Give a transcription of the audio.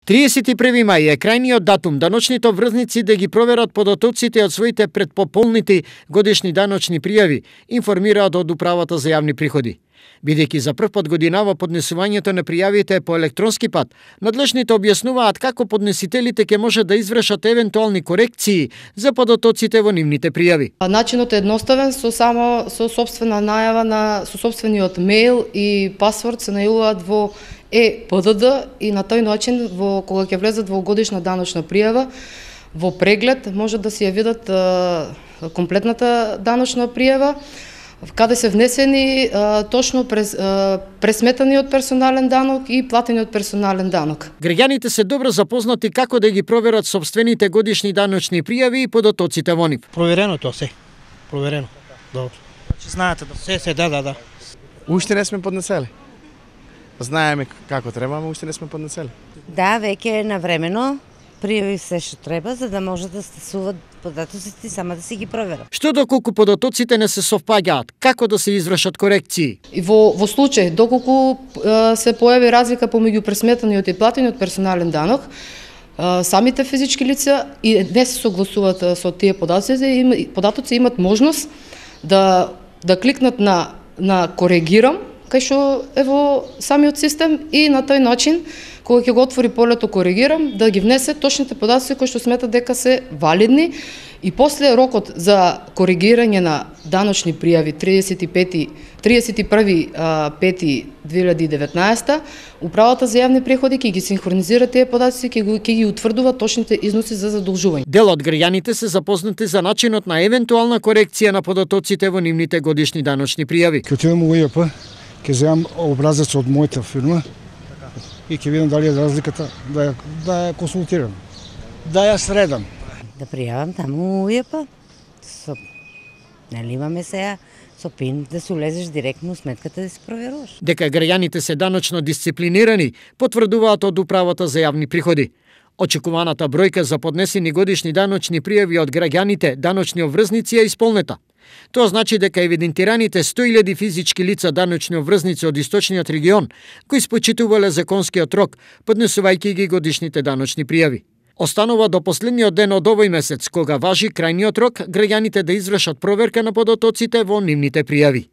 31 мај е крајниот датум даночните обврзници да ги проверат податоците од своите предпополнити годишни даночни пријави, информираат од Управата за јавни приходи. Бидејќи за прв пат годинава поднесувањето на пријавите по електронски пат, надлежните објаснуваат како поднесителите ќе може да извршат евентуални корекции за податоците во нивните пријави. Начинот е едноставен, со сопствена најава со сопствениот мејл и пасворд се најавуваат во ПДД и на тој начин кога ќе влезат во годишна даночна пријава, во преглед може да си ја видат комплетната даночна пријава, каде се внесени точно пресметаниот персонален данок и платениот персонален данок. Граѓаните се добро запознати како да ги проверат сопствените годишни даночни пријави и податоците во нив. Проверено тоа се. Проверено. Добро. Значи знаете да се да. Уште не сме поднесели. Знаеме како треба, но уште не сме поднесели. Да, веќе е навремено. Пријави се што треба, за да може да стасуваат податоците сама да си ги проверат. Што доколку податоците не се совпаѓаат, како да се извршат корекции? И во случај доколку се појави разлика помеѓу пресметаниот и платениот персонален данок, самите физички лица и не се согласуваат со тие податоци имат можност да кликнат на коригирам, кај што е во самиот систем и на тој начин, кога ќе го отвори полето коригирам, да ги внесе точните податоци кои што сметат дека се валидни и после рокот за коригирање на даночни пријави 31.5.2019, Управата за јавни приходи ќе ги синхронизира тие податоци, ќе ги утврдува точните износи за задолжување. Дел од граѓаните се запознати за начинот на евентуална корекција на податоците во нивните годишни даночни пријави. Ќе отидам во ИАП, ќе земам образец од мојата фирма и ќе видам дали е разликата, да ја консултирам, да ја средам. Да пријавам таму УЈП, нели имаме сега со ПИН да се улезеш директно у сметката да се проверуваш. Дека граѓаните се даночно дисциплинирани, потврдуваат од Управата за јавни приходи. Очекуваната бројка за поднесени годишни даночни пријави од граѓаните даночни обврзници е исполнета. Тоа значи дека евидентираните 100.000 физички лица даночни обврзници од источниот регион, кои спочитувале законскиот рок, поднесувајќи ги годишните даночни пријави. Останува до последниот ден од овој месец, кога важи крајниот рок граѓаните да извршат проверка на податоците во нивните пријави.